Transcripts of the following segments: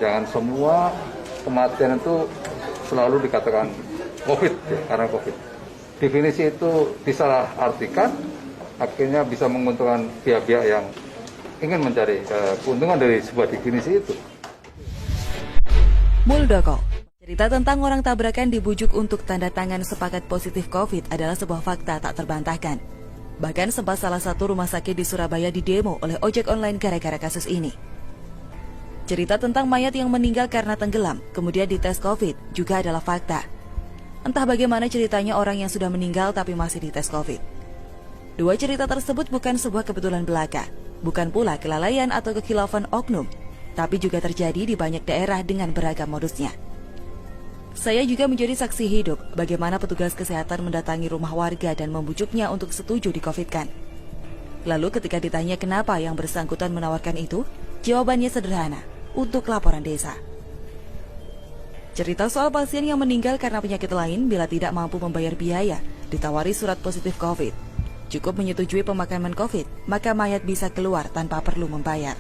Jangan semua kematian itu selalu dikatakan COVID, ya, karena COVID. Definisi itu disalahartikan, akhirnya bisa menguntungkan pihak-pihak yang ingin mencari keuntungan dari sebuah definisi itu. Muldoko, cerita tentang orang tabrakan dibujuk untuk tanda tangan sepakat positif COVID adalah sebuah fakta tak terbantahkan. Bahkan sempat salah satu rumah sakit di Surabaya didemo oleh ojek online gara-gara kasus ini. Cerita tentang mayat yang meninggal karena tenggelam, kemudian dites COVID, juga adalah fakta. Entah bagaimana ceritanya orang yang sudah meninggal tapi masih dites COVID. Dua cerita tersebut bukan sebuah kebetulan belaka, bukan pula kelalaian atau kekhilafan oknum, tapi juga terjadi di banyak daerah dengan beragam modusnya. Saya juga menjadi saksi hidup bagaimana petugas kesehatan mendatangi rumah warga dan membujuknya untuk setuju di-COVID-kan. Lalu ketika ditanya kenapa yang bersangkutan menawarkan itu, jawabannya sederhana, untuk laporan desa. Cerita soal pasien yang meninggal karena penyakit lain bila tidak mampu membayar biaya, ditawari surat positif COVID. Cukup menyetujui pemakaman COVID, maka mayat bisa keluar tanpa perlu membayar.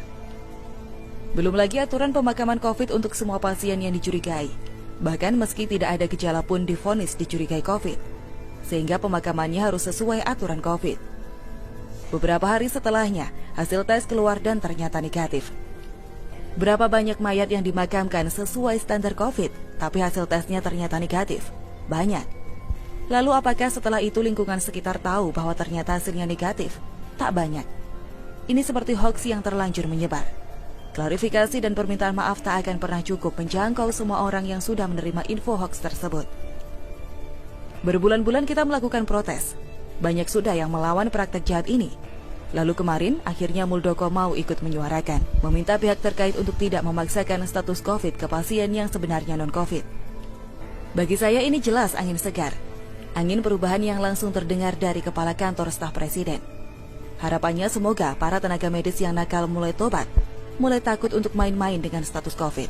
Belum lagi aturan pemakaman COVID untuk semua pasien yang dicurigai. Bahkan meski tidak ada gejala pun divonis dicurigai COVID, sehingga pemakamannya harus sesuai aturan COVID. Beberapa hari setelahnya, hasil tes keluar dan ternyata negatif. Berapa banyak mayat yang dimakamkan sesuai standar COVID, tapi hasil tesnya ternyata negatif? Banyak. Lalu apakah setelah itu lingkungan sekitar tahu bahwa ternyata hasilnya negatif? Tak banyak. Ini seperti hoax yang terlanjur menyebar. Klarifikasi dan permintaan maaf tak akan pernah cukup menjangkau semua orang yang sudah menerima info hoax tersebut. Berbulan-bulan kita melakukan protes. Banyak sudah yang melawan praktek jahat ini. Lalu kemarin, akhirnya Muldoko mau ikut menyuarakan, meminta pihak terkait untuk tidak memaksakan status COVID ke pasien yang sebenarnya non-COVID. Bagi saya ini jelas angin segar, angin perubahan yang langsung terdengar dari kepala kantor staf presiden. Harapannya semoga para tenaga medis yang nakal mulai tobat, mulai takut untuk main-main dengan status COVID.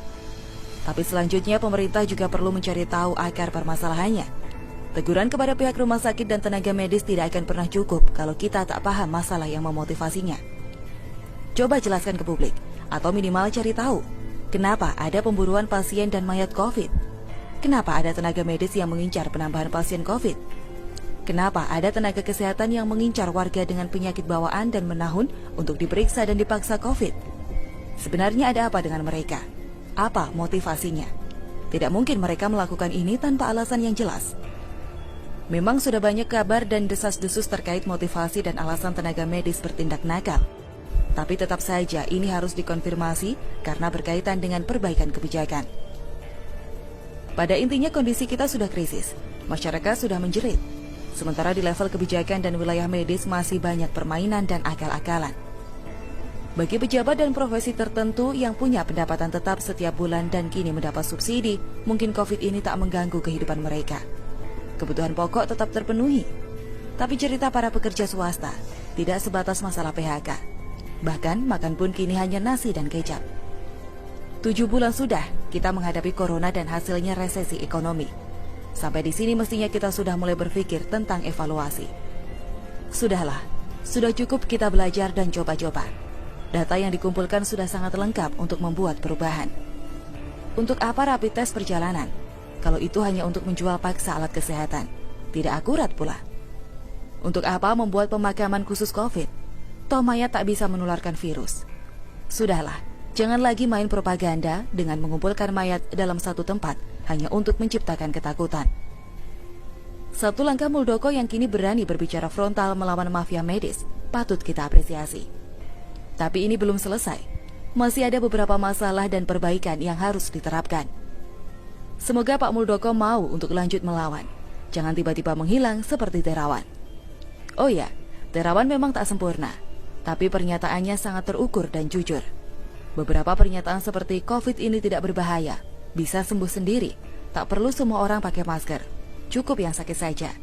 Tapi selanjutnya pemerintah juga perlu mencari tahu akar permasalahannya. Teguran kepada pihak rumah sakit dan tenaga medis tidak akan pernah cukup kalau kita tak paham masalah yang memotivasinya. Coba jelaskan ke publik, atau minimal cari tahu, kenapa ada pemburuan pasien dan mayat COVID? Kenapa ada tenaga medis yang mengincar penambahan pasien COVID? Kenapa ada tenaga kesehatan yang mengincar warga dengan penyakit bawaan dan menahun untuk diperiksa dan dipaksa COVID? Sebenarnya ada apa dengan mereka? Apa motivasinya? Tidak mungkin mereka melakukan ini tanpa alasan yang jelas. Memang sudah banyak kabar dan desas-desus terkait motivasi dan alasan tenaga medis bertindak nakal. Tapi tetap saja ini harus dikonfirmasi karena berkaitan dengan perbaikan kebijakan. Pada intinya kondisi kita sudah krisis, masyarakat sudah menjerit. Sementara di level kebijakan dan wilayah medis masih banyak permainan dan akal-akalan. Bagi pejabat dan profesi tertentu yang punya pendapatan tetap setiap bulan dan kini mendapat subsidi, mungkin COVID ini tak mengganggu kehidupan mereka. Kebutuhan pokok tetap terpenuhi. Tapi cerita para pekerja swasta tidak sebatas masalah PHK. Bahkan makan pun kini hanya nasi dan kecap. 7 bulan sudah kita menghadapi corona dan hasilnya resesi ekonomi. Sampai di sini mestinya kita sudah mulai berpikir tentang evaluasi. Sudahlah, sudah cukup kita belajar dan coba-coba. Data yang dikumpulkan sudah sangat lengkap untuk membuat perubahan. Untuk apa rapid test perjalanan? Kalau itu hanya untuk menjual paksa alat kesehatan, tidak akurat pula. Untuk apa membuat pemakaman khusus COVID? Toh mayat tak bisa menularkan virus. Sudahlah, jangan lagi main propaganda dengan mengumpulkan mayat dalam satu tempat hanya untuk menciptakan ketakutan. Satu langkah Muldoko yang kini berani berbicara frontal melawan mafia medis, patut kita apresiasi. Tapi ini belum selesai. Masih ada beberapa masalah dan perbaikan yang harus diterapkan. Semoga Pak Muldoko mau untuk lanjut melawan. Jangan tiba-tiba menghilang seperti Terawan. Oh ya, Terawan memang tak sempurna, tapi pernyataannya sangat terukur dan jujur. Beberapa pernyataan seperti COVID ini tidak berbahaya, bisa sembuh sendiri, tak perlu semua orang pakai masker, cukup yang sakit saja.